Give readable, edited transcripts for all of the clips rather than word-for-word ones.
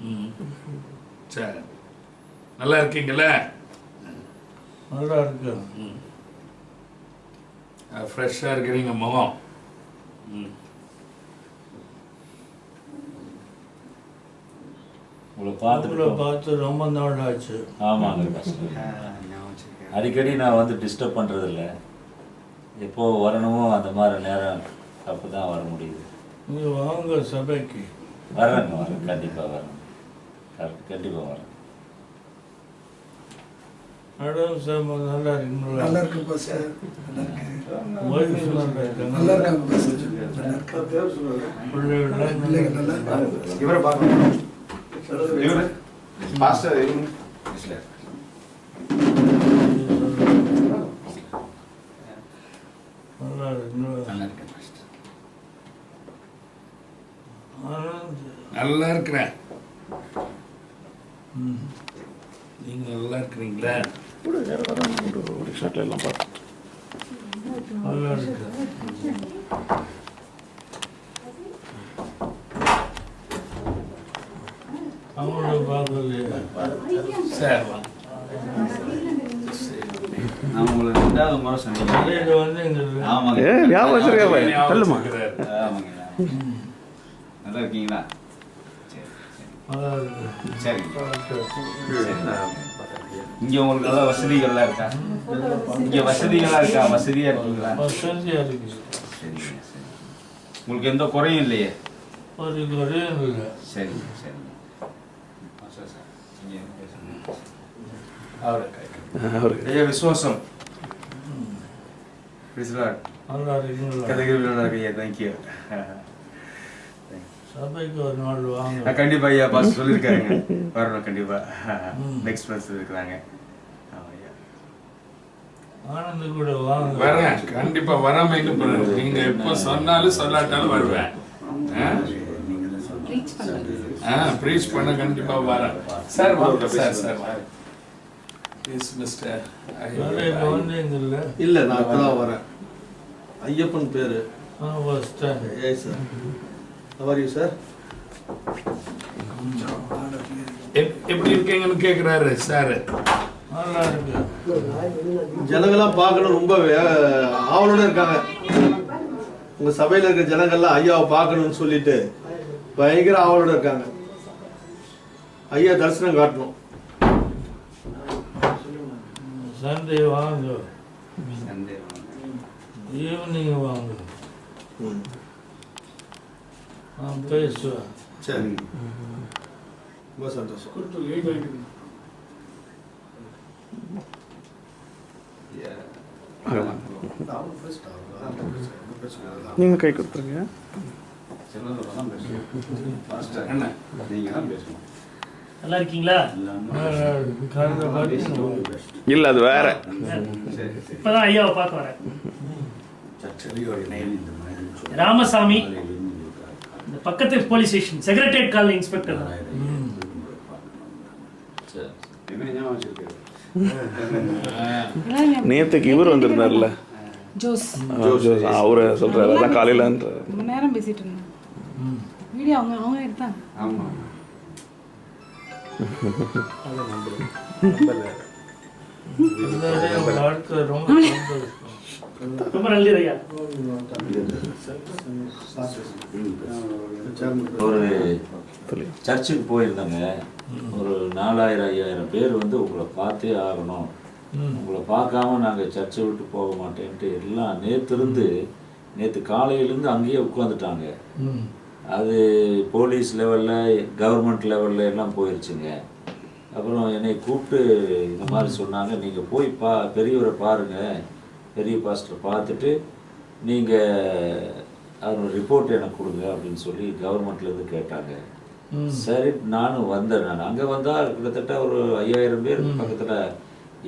ம் சரி, நல்லா இருக்கீங்களா? நல்லா இருக்கு. ம், ஃப்ரெஷ்ஷாக இருக்கிறீங்க முகம். ம், உங்களை உங்களை பார்த்துட்டு பார்த்து ரொம்ப நாள் ஆச்சு. ஆமாங்க பாஸ்டர். அடிக்கடி நான் வந்து டிஸ்டர்ப் பண்ணுறதில்ல. எப்போ வரணுமோ அந்த மாதிரி நேரம் அப்போ தான் வர முடியுது. நீங்கள் வாங்க சபைக்கு. வரேங்க, வரேன், கண்டிப்பாக வரேன், கண்டிப்பாக வரேன். மேடம் சார் நல்லா இருக்கீங்களா? நல்லா இருக்கு பாஸ்டர். நல்லா இருக்கு. ஒய்ஃப் நல்லா இருக்காங்க. நல்லா இருக்காங்க பாஸ்டர். நல்லா இருக்காங்க. பிள்ளைங்க நல்லா இருக்காங்க. இவரை பார்க்கணும். இவரு பாஸ்டர் இவரு நல்லா இருக்கீங்களா? நல்லா இருக்கேன் பாஸ்டர். ஆனந்த். நல்லா இருக்கிறேன். ம். நீங்கள் நல்லா இருக்கிறீங்களா? நல்லா இருக்கு. அவங்கள பார்க்கலையே. சரி வா. நான் உங்களை 2வது முறை சொன்னீங்க. இது வந்து இங்கே ஆமாங்க. ஞாபகம் வச்சிருக்கேன். ஆமாங்க. நல்லா இருக்கீங்களா? சரி நல்லா இருக்கு. சரி சரி. இங்கே உங்களுக்கு நல்லா வசதிகள்லாம் இருக்கா? இங்கே வசதிகள்லாம் இருக்கா? வசதியாக இருக்கீங்களா? வசதியாக இருக்கு. சரிங்க சரி. உங்களுக்கு எந்த குறையும் இல்லையே? ஒரு குறையும் இல்லை. சரிங்க சரிங்க. சார் சார் நீங்கள் என்ன பேசுங்க? அவரை ஐயா விசுவாசம். நல்லா இருக்கீங்களா? கதைகள் நல்லா இருக்கு ஐயா. தேங்க்யூ. சபைக்கு ஒரு நாள் வாங்க. கண்டிப்பா ஐயா பாஸ் சொல்லியிருக்காருங்க. வரணும் கண்டிப்பா. நெக்ஸ்ட் மந்த் இருக்கிறாங்க. ஆனந்த் கூட வாங்க. வரேன், கண்டிப்பா வராம என்ன பண்ணுறது? நீங்க எப்போ சொன்னாலும் சொல்லாட்டாலும் வருவேன். ப்ரீச் பண்ண கண்டிப்பா வரேன். சார் வாங்க சார். Sir please mister. இப்போ வந்து இங்கே இல்லை. இல்லை, நான் இப்போ தான் வரேன். ஐயப்பன் பேர். ஃபஸ்ட்டு ஏய் சார், ஹவ் யூ சார்? எப்படி இருக்கீங்கன்னு கேட்குறாரு சார். நல்லா இருக்கு. ஜனங்கள்லாம் பார்க்கணும், ரொம்ப ஆவலோட இருக்காங்க. உங்கள் சபையில் இருக்கிற ஜனங்கள்லாம் ஐயாவை பார்க்கணும்னு சொல்லிட்டு பயங்கர ஆவலோட இருக்காங்க. ஐயா தரிசனம் காட்டணும். சண்டே வாங்க. சண்டே ஈவினிங் வாங்க. நான் பேசுவேன். சரி, ரொம்ப சந்தோஷம். நீங்க கை கொடுத்துருங்க. என்ன நீங்கள் தான் பேசணும். நல்லா இருக்கீங்களா? இல்ல அது வேற. இப்பதான் ஐயாவை பார்க்க வரேன். ராமசாமி, இந்த பக்கத்து police station secretariat colony inspector தான். என்ன ஞாபகம் வச்சிருக்காரு? நேத்துக்கு இவர் வந்திருந்தார்ல, ஜோஸ். அவரு சொல்றாரு அதான் காலையில ரொம்ப நேரம் பேசிட்டு இருந்தேன். வீடியோ அவங்க எடுத்தாங்க. ஆமாம். ரொம்ப நல்லது ஐயா. ஒரு சர்ச்சுக்கு போயிருந்தாங்க. ஒரு 4000-5000 பேர் வந்து உங்களை பார்த்தே ஆகணும், உங்களை பார்க்காம நாங்கள் சர்ச்சை விட்டு போக மாட்டேன்ட்டு எல்லாம் நேற்று காலையிலேருந்து அங்கேயே உட்காந்துட்டாங்க. அது போலீஸ் லெவலில், கவர்மெண்ட் லெவலில் எல்லாம் போயிடுச்சுங்க. அப்புறம் என்னை கூப்பிட்டு இந்த மாதிரி சொன்னாங்க, நீங்கள் போய் பெரியவரை பாருங்கள், பெரிய பாஸ்டர் பார்த்துட்டு நீங்கள் அவர் ரிப்போர்ட் எனக்கு கொடுங்க அப்படின்னு சொல்லி கவர்மெண்ட்லேருந்து கேட்டாங்க. சரி, நானும் வந்தேன். நான் அங்கே வந்தால் கிட்டத்தட்ட ஒரு 5000 பேர் பக்கத்தில்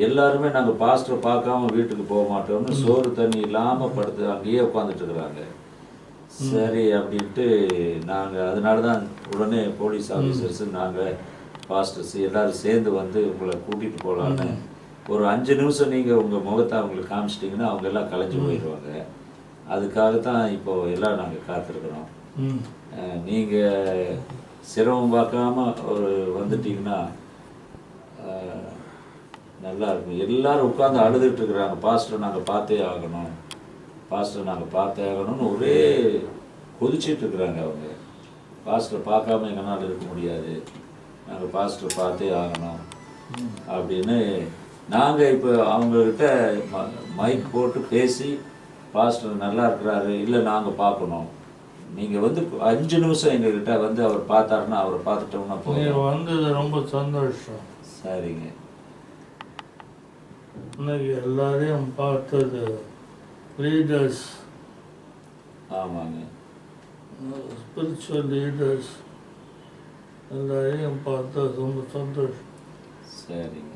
எல்லாருமே நாங்கள் பாஸ்டரை பார்க்காம வீட்டுக்கு போக மாட்டோம்னு சோறு தண்ணி இல்லாமல் படுத்து அங்கேயே உட்காந்துட்டு இருக்கிறாங்க. சரி அப்படின்ட்டு நாங்கள் அதனால தான் உடனே போலீஸ் ஆஃபீஸர்ஸு நாங்கள் பாஸ்டர்ஸ் எல்லோரும் சேர்ந்து வந்து உங்களை கூட்டிகிட்டு போகலான்னு ஒரு 5 நிமிஷம் நீங்கள் உங்கள் முகத்தை அவங்களுக்கு காமிச்சிட்டிங்கன்னா அவங்க எல்லாம் கலைஞ்சு போயிடுவாங்க. அதுக்காகத்தான் இப்போது எல்லாம் நாங்கள் காத்திருக்கிறோம். நீங்கள் சிரமம் பார்க்காம ஒரு வந்துட்டிங்கன்னா நல்லா இருக்கும். எல்லாரும் உட்காந்து அழுதுட்டு இருக்கிறாங்க, பாஸ்டர் நாங்கள் பார்த்தே ஆகணும், பாஸ்டர் நாங்கள் பார்த்தே ஆகணும்னு ஒரே கொதிச்சிட்டு இருக்கிறாங்க. அவங்க பாஸ்டர் பார்க்காம எங்களால் இருக்க முடியாது, நாங்கள் பாஸ்டர் பார்த்தே ஆகணும் அப்படின்னு நாங்கள் இப்போ அவங்கக்கிட்ட மைக் போட்டு பேசி பாஸ்டர் நல்லா இருக்கிறாரு, இல்லை நாங்கள் பார்க்கணும், நீங்கள் வந்து 5 நிமிஷம் எங்ககிட்ட வந்து அவர் பார்த்தாருன்னா அவரை பார்த்துட்டோம்னா போதும். வந்தது ரொம்ப சந்தோஷம். சரிங்க. இன்னைக்கு எல்லாரையும் பார்த்தது லீடர்ஸ், ஆமாங்க, ஸ்பிரிச்சுவல் லீடர்ஸ் எல்லாரையும் பார்த்தது ரொம்ப சந்தோஷம். சரிங்க.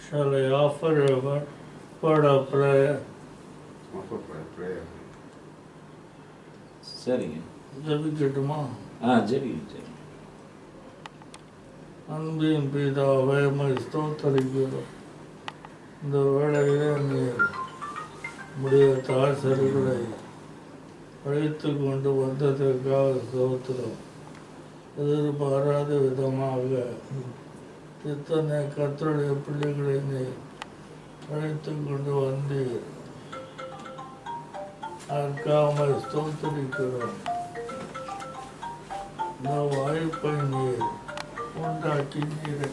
Shall I offer a word of prayer? சரிங்க. ஜெபிக்கட்டுமா? சரி சரி. அன்பின் பிதாவே, உம்மை ஸ்தோத்திரிக்கிறோம். இந்த வேளையிலே நீர் உம்முடைய தாசர்களை அழைத்து கொண்டு வந்ததற்காக ஸ்தோத்திரம். எதிர்பாராத விதமாக இத்தனை கர்த்தருடைய பிள்ளைகளை நீர் அழைத்து கொண்டு வந்தீர். அதற்காக ஸ்தோத்திரிக்கிறோம். இந்த வாய்ப்பை நீர் உண்டாக்கினீர்,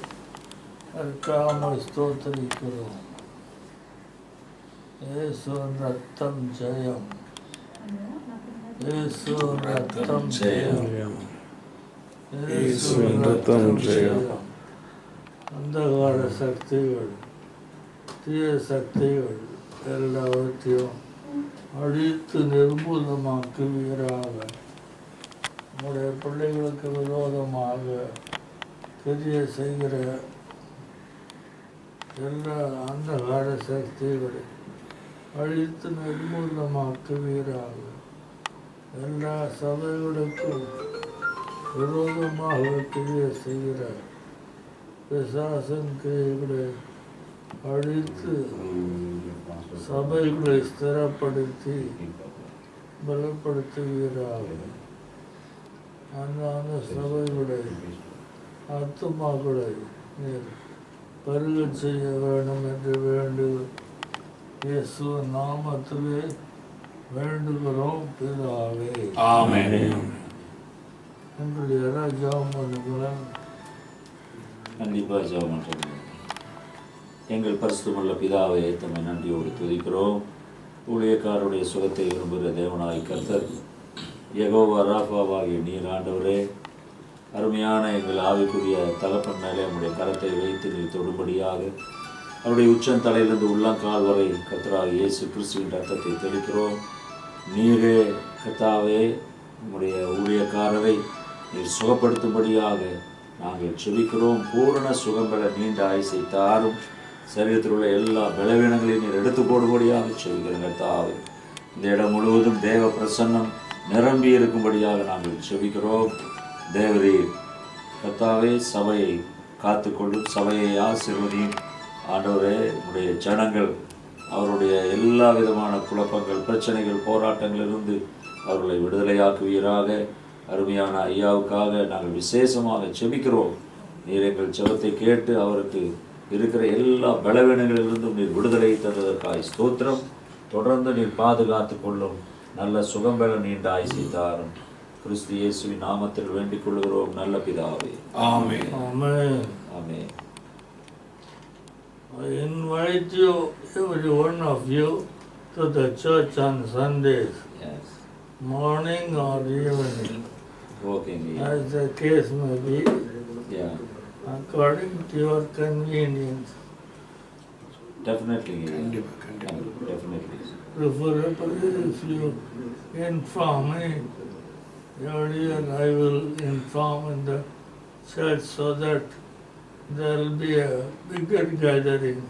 அதற்காக ஸ்தோத்திரிக்கிறோம். இயேசு ரத்தம் ஜெயம், இயேசு ரத்தம் ஜெயம், இயேசு ரத்தம் ஜெயம். அந்தகார சக்திகள், தீய சக்திகள் எல்லாவற்றையும் அழித்து நிர்மூலமாக்குவீராக. நம்முடைய பிள்ளைகளுக்கு விரோதமாக தெரிய செய்கிற எல்லா அந்தகார சக்திகளை அழித்து நிர்மூலமாக்குவீராக. எல்லா சபைகளுக்கும் விரோதமாக தெரிய செய்கிற பிசாசன் கிரியைகளை அழித்து சபைகளை ஸ்திரப்படுத்தி பலப்படுத்துவீராக. அந்த சபைகளை ஆத்துமாக்களை நீர் பருக செய்ய வேண்டும் என்று இயேசு நாமத்திலே வேண்டுகிறோம் பிதாவே. ஆமென். எங்களுடைய ராஜாவும் பண்ணுகிறேன். கண்டிப்பாக ஜெபம் பண்ணுறோம். எங்கள் பரிசுத்தமுள்ள பிதாவை தம்மை நன்றியோடு துதிக்கிறோம். ஊழியக்காரருடைய சுகத்தை விரும்புகிற தேவனாய் கர்த்தர் யெகோவா ராஃபாவாகிய நீர் ஆண்டவரே, அருமையான எங்கள் ஆவிக்குரிய தகப்பன் மேலே நம்முடைய கரத்தை வைத்து நீர் தொடும்படியாக அவருடைய உச்சம் தலையிலிருந்து உள்ளங்கால் வரை கர்த்தராகிய இயேசு கிறிஸ்துவின் ரத்தத்தை தெளிக்கிறோம். நீரே கர்த்தாவே நம்முடைய ஊழியக்காரரை நீர் சுகப்படுத்தும்படியாக நாங்கள் செபிக்கிறோம். பூரண சுகம் பெற நீண்ட ஆயுசை தாரும். சரீரத்தில் உள்ள எல்லா பலவீனங்களையும் நீர் எடுத்து போடும்படியாக செபிக்கிறோம் கர்த்தாவே. இந்த இடம் முழுவதும் தேவ பிரசன்னம் நிரம்பி இருக்கும்படியாக நாங்கள் செபிக்கிறோம். தேவரீர் கர்த்தாவே சபையை காத்துக்கொள்ளும், சபையை ஆசீர்வதியும் ஆண்டவரே. உடைய ஜனங்கள் அவருடைய எல்லா விதமான குழப்பங்கள், பிரச்சனைகள், போராட்டங்களிலிருந்து அவர்களை விடுதலையாக்குவீராக. அருமையான ஐயாவுக்காக நாங்கள் விசேஷமாக செபிக்கிறோம். நீர் எங்கள் ஜெபத்தை கேட்டு அவருக்கு இருக்கிற எல்லா பலவீனங்களிலிருந்தும் நீர் விடுதலை தந்ததற்காய் ஸ்தோத்திரம். தொடர்ந்து நீர் பாதுகாத்து கொள்ளும். நல்ல சுகம் பெற நீண்ட ஆயுசை தாரும். கிறிஸ்து இயேசுவின் நாமத்தில் வேண்டிக் கொள்கிறோம் நல்ல பிதாவே. ஆமென். Amen. Amen. I invite you, every one of you, to the church on Sundays, Yes. morning or evening, ஓகேங்க. as the case may be, Yeah. according to your convenience. Definitely. கண்டிப்பாக கண்டிப்பாக. Definitely. Preferably, if you inform me earlier, I will inform in the church so that there will be a bigger gathering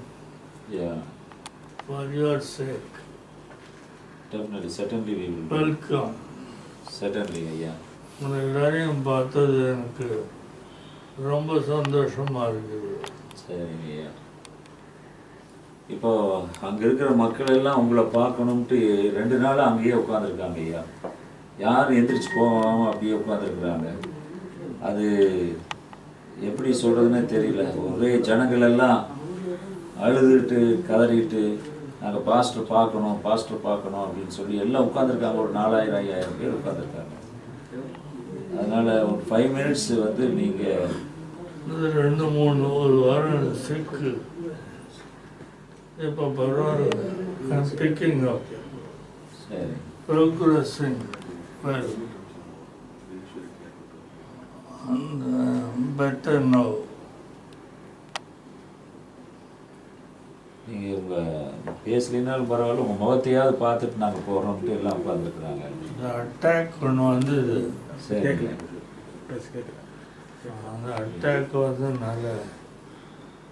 Yeah. for your sake. Definitely. Certainly we will do. Welcome. Certainly, yeah. உங்களை எல்லாரையும் பார்த்தது எனக்கு ரொம்ப சந்தோஷமா இருக்குது. சரிங்க ஐயா. இப்போ அங்கே இருக்கிற மக்கள் எல்லாம் உங்களை பார்க்கணுன்ட்டு 2 நாள் அங்கேயே உட்காந்துருக்காங்க ஐயா. யாரும் எந்திரிச்சு போகாமல் அப்படியே உட்காந்துருக்குறாங்க. அது எப்படி சொல்கிறதுனே தெரியல. ஒரே ஜனங்கள் எல்லாம் அழுதுகிட்டு கதறிட்டு நாங்கள் பாஸ்டர் பார்க்கணும் அப்படின்னு சொல்லி எல்லாம் உட்காந்துருக்காங்க. ஒரு 4000-5000 பேர் உட்காந்துருக்காங்க. அதனால் ஒரு 5 minutes வந்து நீங்கள் 2-3 ஒரு வாரம் சிக்கு இப்போ பரவாயில்ல. பிக்கிங் அப், சரி progressing well and better now. நீங்கள் உங்கள் பேசலினாலும் பரவாயில்ல, உங்கள் முகத்தையாவது பார்த்துட்டு நாங்கள் போகிறோம்ட்டு எல்லாம் உட்காந்துருக்குறாங்க. இந்த அட்டாக் ஒன்று வந்தது. சரி, அந்த அட்டாக் வந்து நல்ல,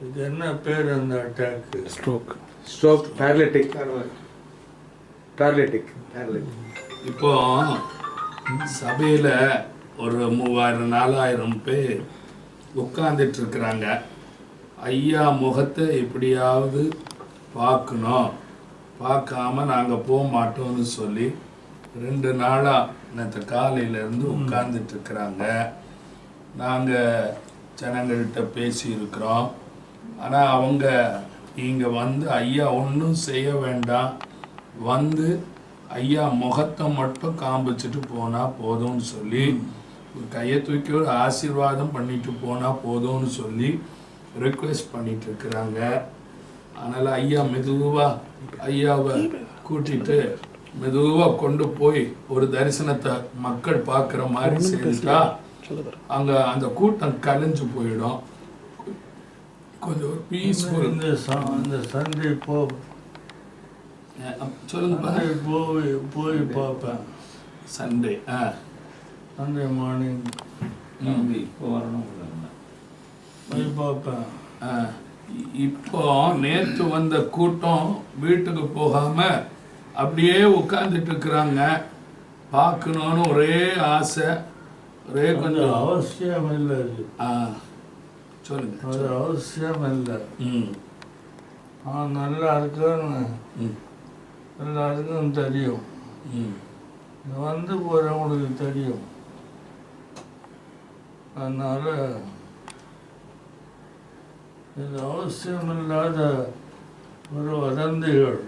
இது என்ன பேர் அந்த அட்டாக்கு? Stroke paralytic. இப்போ சபையில ஒரு 3000-4000 பேர் உட்கார்ந்துட்டு இருக்கிறாங்க. ஐயா முகத்தை எப்படியாவது பார்க்கணும், பார்க்காம நாங்கள் போக மாட்டோம்னு சொல்லி 2 நாளாக நேற்று காலையிலேருந்து உட்கார்ந்துட்டு இருக்கிறாங்க. நாங்கள் ஜனங்கள்கிட்ட பேசியிருக்கிறோம். ஆனால் அவங்க இங்கே வந்து ஐயா ஒன்றும் செய்ய வேண்டாம், வந்து ஐயா முகத்தை மட்டும் காமிச்சிட்டு போனால் போதும்னு சொல்லி, கையை தூக்கி ஒரு ஆசீர்வாதம் பண்ணிட்டு போனால் போதும்னு சொல்லி ரிக்வெஸ்ட் பண்ணிட்டு இருக்கிறாங்க. அதனால் ஐயா மெதுவாக ஐயாவை கூட்டிட்டு மெதுவாக கொண்டு போய் ஒரு தரிசனத்தை மக்கள் பார்க்குற மாதிரி செய்துட்டா அங்கே அந்த கூட்டம் கலைஞ்சு போயிடும். கொஞ்சம் ஒரு பீஸ்ஃபுல். இந்த சண்டே சொல்லுங்க. போய் பார்ப்பேன். சண்டே சண்டே மார்னிங் இப்போ வரணும். போய் பார்ப்பேன். இப்போ நேற்று வந்த கூட்டம் வீட்டுக்கு போகாம அப்படியே உட்கார்ந்துட்டு இருக்கிறாங்க. பார்க்கணும்னு ஒரே ஆசை, ஒரே கொஞ்சம் அவசியம் இல்லை. சொல்லுங்க. அது அவசியம் இல்லை. நல்லா இருக்குன்னு எல்லாருக்கும் தெரியும். வந்து போகிறவங்களுக்கு தெரியும். அதனால இது அவசியமில்லாத ஒரு வதந்திகள்,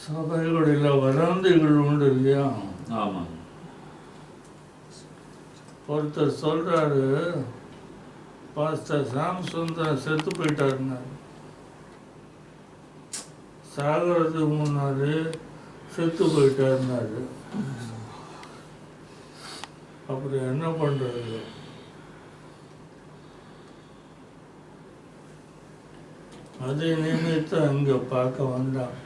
சபைகளில் வதந்திகள் உண்டு இல்லையா? ஆமாம். ஒருத்தர் சொல்கிறாரு, பாஸ்டர் சாம்சன் தான் செத்து போயிட்டாருன்னா, சாகிறதுக்கு முன்னாடி செத்து போயிட்டாருன்னாரு. அப்படி என்ன பண்ணுறது? அதே நிமித்தம் அங்கே பார்க்க வந்தான்.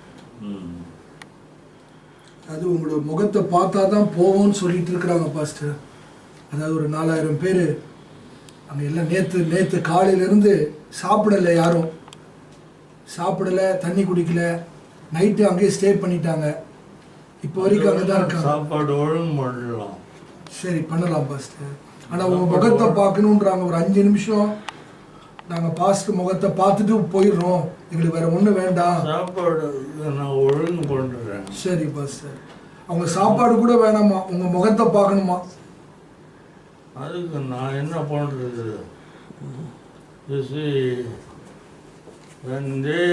அது உங்களோட முகத்தை பார்த்தா தான் போவோம்னு சொல்லிட்டு இருக்கிறாங்க பாஸ்டர். அதாவது ஒரு 4000 பேர் அங்கே எல்லாம் நேற்று காலையிலேருந்து சாப்பிடலை, யாரும் சாப்பிடலை, தண்ணி குடிக்கல, நைட்டு அங்கேயே ஸ்டே பண்ணிட்டாங்க. இப்போ வரைக்கும் அங்கே தான் இருக்காங்க. சாப்பாடு ஒழுங்கு பண்ணலாம். சரி, பண்ணலாம் பாஸ்டர். ஆனால் உங்கள் முகத்தை பார்க்கணுன்றாங்க. ஒரு 5 நிமிஷம் நாங்கள் பாஸ்டர் முகத்தை பார்த்துட்டு போயிடுறோம், எங்களுக்கு வேற ஒன்றும் வேண்டாம். சாப்பாடு நான் ஒழுங்கு பண்ணுறேன். சரி பாஸ்டர். அவங்க சாப்பாடு கூட வேணாமா, உங்கள் முகத்தை பார்க்கணுமா? அதுக்கு நான் என்ன பண்ணுறது? When they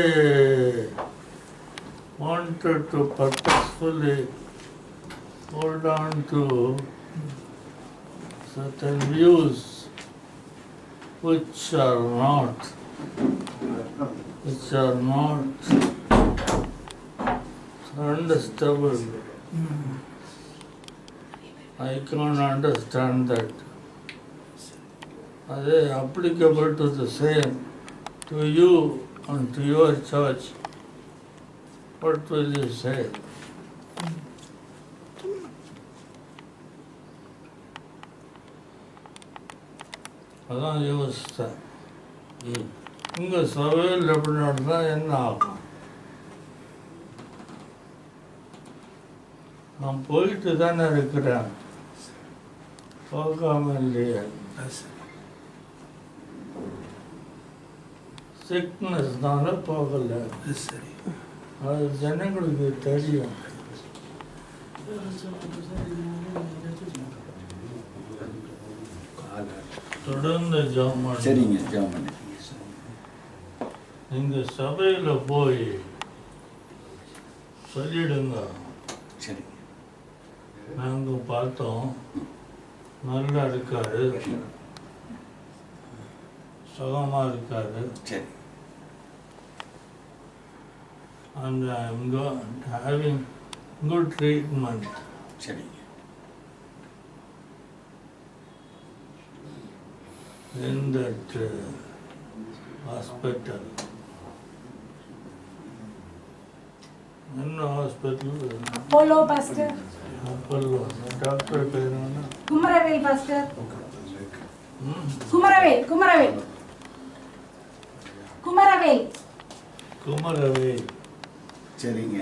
wanted to purposefully hold on to certain views which are not understandable. I can't understand that. Are they applicable to the same, to you and to your church? What will you say? அதான் யோசித்தேன். இங்கே சபையில் எப்படி நடந்தால் என்ன ஆகும்? நான் போயிட்டு தானே இருக்கிறேன், போகாம இல்லையே. சிக்னஸ்னால போகலை. சரி, அது ஜனங்களுக்கு தெரியும். தொடர்ந்து ஜெபம் பண்ணுங்க. சரிங்க, ஜெபம் பண்ணி. நீங்க சபையில போய் சொல்லிடுங்க. சரி. நாங்க பார்த்தோம், நல்லா இருக்காரு, சுகமா இருக்காரு. சரி. And I'm having good treatment. சரிங்க. In that hospital. In the hospital. Apollo pastor. Apollo. Doctor Perana. Kumaravel pastor. Kumaravel. Kumaravel. Kumaravel. Kumaravel. சரிங்க.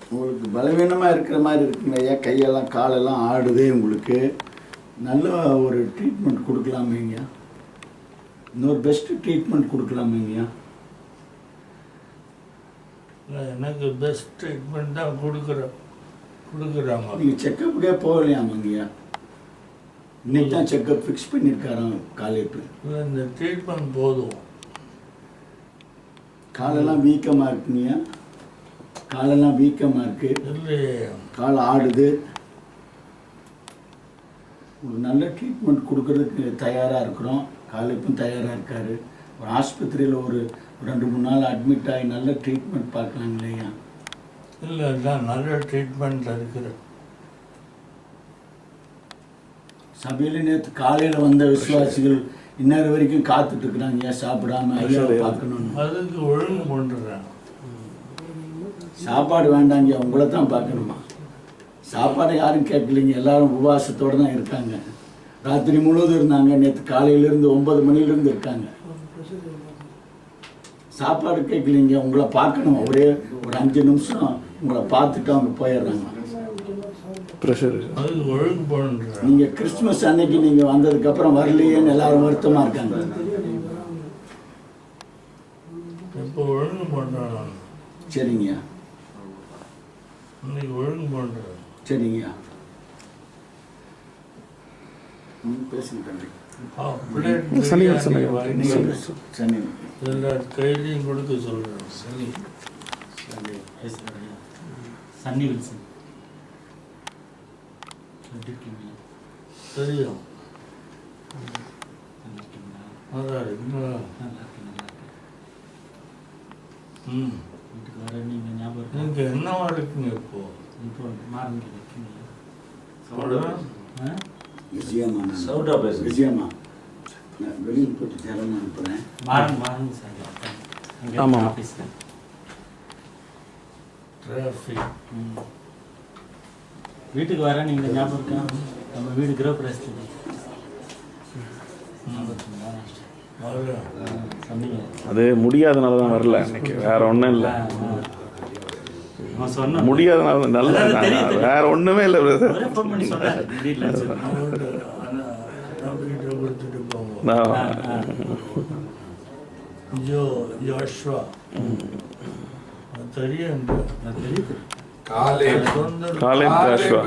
உங்களுக்கு பலவீனமாக இருக்கிற மாதிரி இருக்குங்க ஐயா, கையெல்லாம் காலெல்லாம் ஆடுதே. உங்களுக்கு நல்ல ஒரு ட்ரீட்மெண்ட் கொடுக்கலாமேங்க, இன்னொரு பெஸ்ட்டு ட்ரீட்மெண்ட் கொடுக்கலாமேங்கய்யா. எனக்கு பெஸ்ட் ட்ரீட்மெண்ட் தான் கொடுக்குறாங்க. நீங்கள் செக்கப்புக்கே போகலையாமாங்கய்யா? இன்னைக்கு தான் செக்கப் ஃபிக்ஸ் பண்ணியிருக்காராம் காலேஜ். இல்லை, இந்த ட்ரீட்மெண்ட் போதும். காலெல்லாம் வீக்கமாக இருக்குங்கய்யா, காலெல்லாம் வீக்கமாக இருக்குது, இல்லையே கால் ஆடுது. ஒரு நல்ல ட்ரீட்மெண்ட் கொடுக்கறதுக்கு தயாராக இருக்கிறோம். காலேஜும் தயாராக இருக்கார். ஒரு ஆஸ்பத்திரியில் ஒரு 2-3 நாள் அட்மிட் ஆகி நல்ல ட்ரீட்மெண்ட் பார்க்கலாம் இல்லையா? இல்லை, நான் நல்ல ட்ரீட்மெண்ட்டில் இருக்கிறேன். சபையில் நேற்று காலையில் வந்த விசுவாசிகள் இன்னொரு வரைக்கும் காத்துட்டு இருக்கிறாங்க, ஏன் சாப்பிடாம ஐயாவை பார்க்கணும்னு. அதுக்கு ஒழுங்கு பண்ணுறேன். சாப்பாடு வேண்டாங்க, உங்களை தான் பார்க்கணுமா? சாப்பாடு யாரும் கேட்கலைங்க, எல்லாரும் உபவாசத்தோடு தான் இருக்காங்க. ராத்திரி முழுவதும் இருந்தாங்க, நேற்று காலையிலேருந்து 9 மணிலேருந்து இருக்காங்க. சாப்பாடு கேட்கலைங்க, உங்களை பார்க்கணும். ஒரே ஒரு 5 நிமிஷம் உங்களை பார்த்துட்டு அவங்க போயிடுறாங்க. அதுக்கு ஒழுங்கு பண்ணுறேன். நீங்கள் கிறிஸ்துமஸ் அன்னைக்கு நீங்கள் வந்ததுக்கப்புறம் வரலையேன்னு எல்லாரும் வருத்தமாக இருக்காங்க. இப்போ ஒழுங்கு பண்ணுறேன். சரிங்க, இன்னைக்கு ஒழுங்கு பண்ணுறேன். சரிங்க. பேசுங்க தம்பி. சனி எல்லா கையிலையும் கொடுக்க சொல்கிறேன். சன்னி வில்சன் தெரியும். அதான் வீட்டுக்கு வர நீங்கள் ஞாபகம் நீங்கள் என்னவா இருக்குங்க இப்போ? இப்போ மாறி விஜயம்மா, சவுண்டா பேசுங்க. விஜயம்மா, நான் வெளியில் போட்டு திறமை அனுப்புகிறேன். மாறன் சார். ஆமாம். ஆஃபீஸில் டிராஃபிக். வீட்டுக்கு வர நீங்கள் ஞாபகம் இருக்கா? நம்ம வீடு கிரகப்பிரவேசத்துக்கு சொன்னீங்க. அது முடியாதனால தான் வரல இன்னைக்கு, வேற ஒன்றும் இல்லை. அவன் சொன்ன முடியாதனால நல்ல வேற ஒன்றுமே இல்லை. ஃபோன் பண்ணி சொன்னார் வீட்டில் கொடுத்துட்டு போங்க. ஜோஷ்வா தெரியும். காலேப் ஜாஷ்வா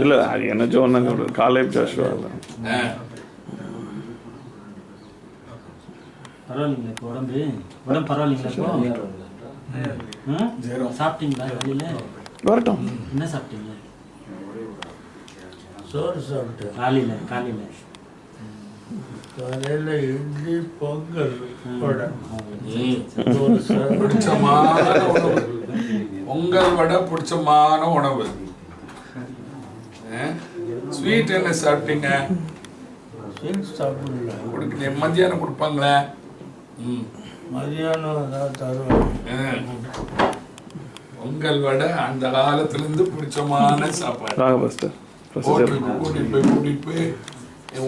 இல்லை, அது என்ன சொன்ன காலேப் ஜாஷ்வா இல்லை. பரவாயில்லைங்களா இப்போ உடம்பு பரவாயில்லைங்களா இப்போ? சாப்பிட்டீங்களா வெளியில்? வரட்டும். என்ன சாப்பிட்டீங்க? சோறு சாப்பிட்டேன். காலையில் இட்லி, பொங்கல், வடை. பிடிச்சமான உணவு. பொங்கல் வடை பிடிச்சமான உணவு. ஸ்வீட் என்ன சாப்பிட்டீங்க? ஸ்வீட் சாப்பிடல. கொடுக்க மத்தியானம் கொடுப்பாங்களே. மதியானம் தான் தருவாங்க. பொங்கல் வடை அந்த காலத்துலேருந்து பிடிச்சமான சாப்பாடு. ஹோட்டலுக்கு கூட்டிகிட்டு போய்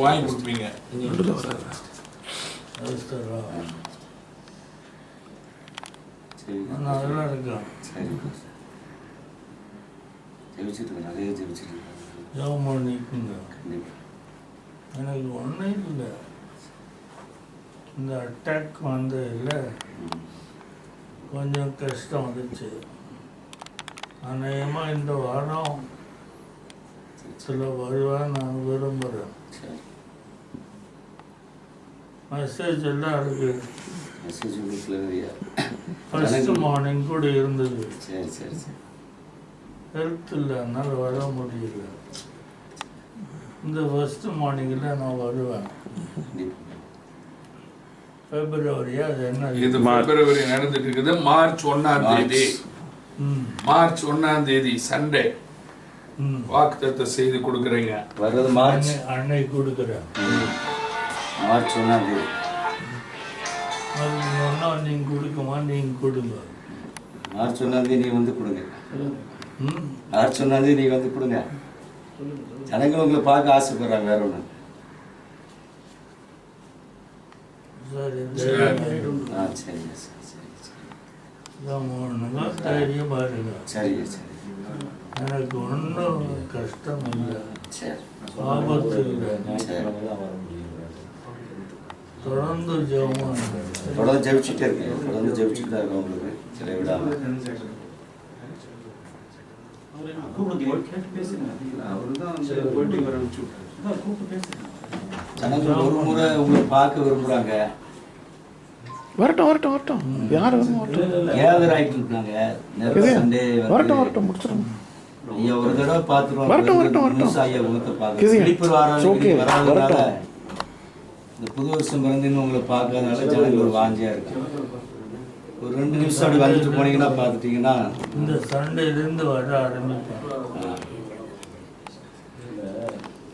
வாங்கி கொடுப்பீங்க. நல்லா இருக்கும். ஜெபம் எனக்கு ஒன்றும் இல்லை. இந்த அட்டாக் வந்து இல்லை, கொஞ்சம் கஷ்டம் வந்துச்சு. அநேகமாக இந்த வாரம் சில வருவேன் நான் விரும்புகிறேன். மெசேஜ் எல்லாம் இருக்கு. மெசேஜ் உங்களுக்கு ஃபர்ஸ்ட் மார்னிங் கூட இருந்தது. சரி சரி சரி. ஹெல்த் இல்லை, அதனால் வர முடியல. இந்த ஃபர்ஸ்ட் மார்னிங்கில் நான் வருவேன். பிப்ரவரியா அது என்ன? இது பிப்ரவரி நடந்துட்டு இருக்குது. மார்ச் 1ஆம் தேதி, மார்ச் 1ஆம் தேதி சண்டே வாக்குத்தத்த செய்து கொடுக்குறீங்க. வர்றது மார்ச் அன்னைக்கு கொடுக்குறேன். மார்ச் 1ஆம் தேதி. அதுக்கு ஒன்றா நீங்கள் கொடுக்குமா? நீங்கள் கொடுங்க. மார்ச் 1ஆம் தேதி நீ வந்து கொடுங்க. மார்ச் 1ஆம் தேதி நீ வந்து கொடுங்க. ஜனங்கள் உங்களை பார்க்க ஆசைப்படுறாங்க, வேற ஒன்று. சரி சரி சரி தைரியம் பாருங்க. சரி சரி. எனக்கு ஒன்றும் கஷ்டம் இல்லை, சரி ஆபத்து இல்லை. சரி. தொடர்ந்து ஜெபம் தொடர்ந்து ஜெபிச்சுட்டே இருக்கேன். தொடர்ந்து ஜெபிச்சுட்டு தான் இருக்கேன் உங்களுக்கு சில விடாம. ஜனங்கள் ஒரு முறை உங்களை பார்க்க விரும்புறாங்க. வரட்டும் வரட்டும் வரட்டும். யார் கேதர் ஆகிட்டு இருக்காங்க. நிறைய சண்டே வரட்டும் வரட்டும் முடிச்சிடும். ஐயா ஒரு தடவை பார்த்துருவோம். வரட்டும் வரட்டும் வரட்டும். ஐயா முகத்தை பார்க்க ஸ்லீப்பர் வராதனால, இந்த புது வருஷம் பிறந்து இன்னும் உங்களை பார்க்கறதுனால ஜனங்கள் ஒரு வாஞ்சியா இருக்கு. ஒரு 2 நிமிஷம் அப்படி வந்துட்டு போனீங்கன்னா பார்த்துட்டீங்கன்னா இந்த சண்டேலேருந்து வர ஆரம்பிப்பேன்.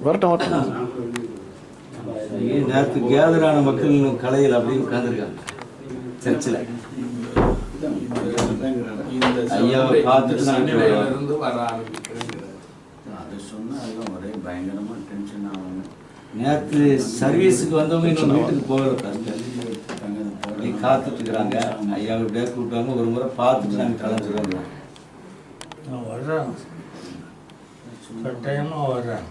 வரட்டும் வரட்டும். நேற்று கேதரான மக்கள் கலையில் அப்படின்னு உட்கார்ந்துருக்காங்க சர்ச்சில். ஐயாவை பார்த்துட்டு சண்டேல இருந்து வர ஆரம்பிக்கிறீங்க. அதை சொன்னால் எல்லாம் ஒரே பயங்கரமாக டென்ஷன் ஆவாங்க. நேற்று சர்வீஸுக்கு வந்தவங்க இன்னும் வீட்டுக்கு போகல, காத்துட்டு இருக்கிறாங்க. ஐயாவை இப்படியே கூப்பிட்டாங்க. ஒரு முறை பார்த்துட்டு நாங்கள் கலந்துருவாங்க. நான் வர்றேன், கட்டாயமாக வர்றேன்.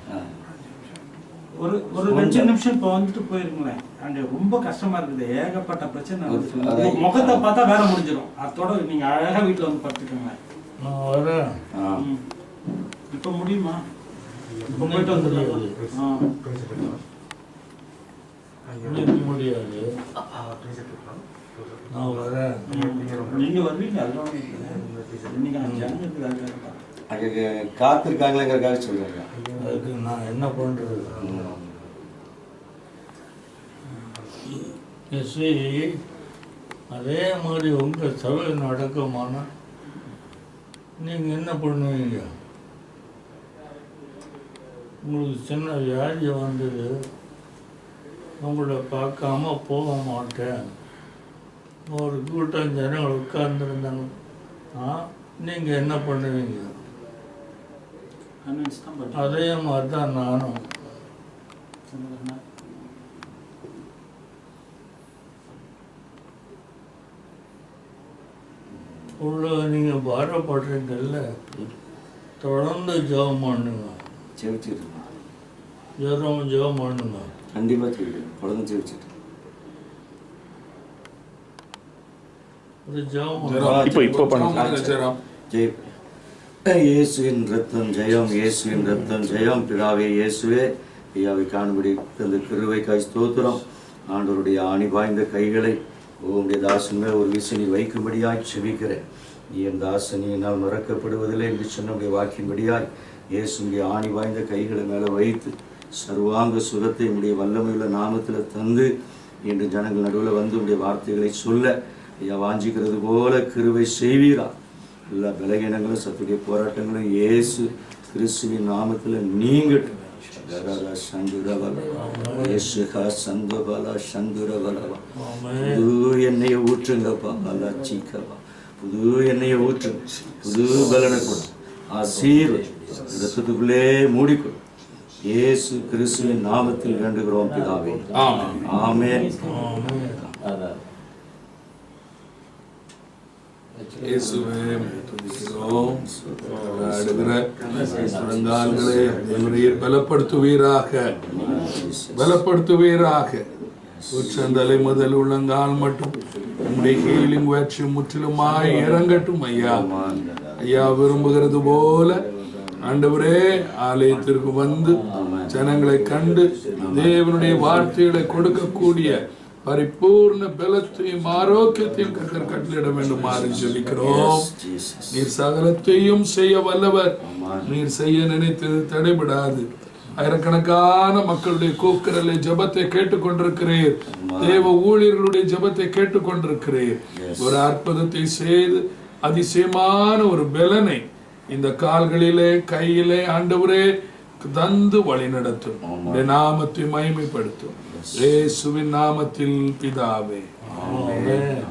ஒரு 2 நிமிஷம் இப்போ வந்துட்டு போயிருங்களேன். அங்கே ரொம்ப கஷ்டமா இருக்குது, ஏகப்பட்ட பிரச்சனை. முகத்தை பார்த்தா வேலை முடிஞ்சிடும். அதோட நீங்க அழகா வீட்டில் வந்து படுத்துக்கோங்க. நான் வரேன். இப்போ முடியுமா? இப்போ போயிட்டு வந்துடலாம். முடியாது, நான் வரேன். நீங்க வருவீங்க, அதெல்லாம் இன்னைக்கு ஜனங்களுக்கு அங்கே காத்திருக்காங்களேங்கிறக்காக சொல்றாங்க. அதுக்கு நான் என்ன பண்றது? அதே மாதிரி உங்கள் சபை நடக்குமானா நீங்கள் என்ன பண்ணுவீங்க? உங்களுக்கு சின்ன வியாதி வந்தது, உங்களை பார்க்காம போக மாட்டேன். ஒரு கூட்டம் ஜனங்கள் உட்கார்ந்துருந்தாங்க, நீங்கள் என்ன பண்ணுவீங்க? அதே மாதிரி தான் நானும். உள்ள நீங்கள் பாரப்படுறீங்கல்ல, தொடர்ந்து ஜெபம் பண்ணுங்க. ஜெபிச்சுட்டு ஜெபம் பண்ணுங்க. கண்டிப்பாக ஜெபிக்கிறேன். தொடர்ந்து ஜெபிச்சுட்டு இப்போ பண்ணுங்க. ஜெய் இயேசுவின் ரத்தம் ஜெயம், இயேசுவின் ரத்தம் ஜெயம். பிதாவே இயேசுவே, ஐயாவை காணும்படி தந்த கிருபைக்காய் ஸ்தோத்திரம். ஆண்டவருடைய ஆணி வாய்ந்த கைகளை உங்களுடைய தாசன் மேல் ஒரு விசனி வைக்கும்படியாய் செபிக்கிறேன். என் தாசனியினால் மறக்கப்படுவதில்லை என்று சொன்னுடைய வாக்கின்படியாய் இயேசுடைய ஆணி வாய்ந்த கைகளை மேலே வைத்து சர்வாங்க சுகத்தை உடைய வல்லமையுள்ள நாமத்தில் தந்து இன்று ஜனங்கள் நடுவில் வந்து உடைய வார்த்தைகளை சொல்ல ஐயா வாஞ்சிக்கிறது போல கிருபை செய்வீரா. எல்லா பலகீனங்களும் சத்துடைய போராட்டங்களும் இயேசு கிறிஸ்துவின் நாமத்தில் நீங்கட்டும். புது எண்ணெயை ஊற்றுங்கப்பா, நல்லா சீக்கப்பா. புது எண்ணெயை ஊற்றுங்க, புது பலனை கொடு. ரத்தத்துக்குள்ளே மூடிக்கொள். இயேசு கிறிஸ்துவின் நாமத்தில் வேண்டுகிறோம் பிதாவே, ஆமென். இயேசுவே துதிக்கிறோம். பலப்படுத்துவீராக, பலப்படுத்துவீராக. உச்சந்தலை முதல் உள்ளங்கால் மட்டும் உங்களுடைய ஹீலிங் வேட்சி முற்றிலுமாய் இறங்கட்டும் ஐயா. ஐயா விரும்புகிறது போல ஆண்டவரே ஆலயத்திற்கு வந்து ஜனங்களை கண்டு தேவனுடைய வார்த்தைகளை கொடுக்கக்கூடிய பரிபூர்ண பலத்தையும் ஆரோக்கியத்தையும் கர்த்தர் கட்டளையிட வேண்டுமாறு ஜெபிக்கிறோம். நீர் சகலத்தையும் செய்ய வல்லவர். நீர் செய்ய நினைத்தது தடைபடாது. ஆயிரக்கணக்கான மக்களுடைய கூக்குரலை ஜெபத்தை கேட்டுக்கொண்டிருக்கிறீர். தேவ ஊழியர்களுடைய ஜெபத்தை கேட்டுக்கொண்டிருக்கிறீர். ஒரு அற்புதத்தை செய்து அதிசயமான ஒரு பலனை இந்த கால்களிலே கையிலே ஆண்டவரே தந்து வழி நடத்தும். நாமத்தை மகிமைப்படுத்தும். இயேசுவின் நாமத்தில் பிதாவே. ஆமென்.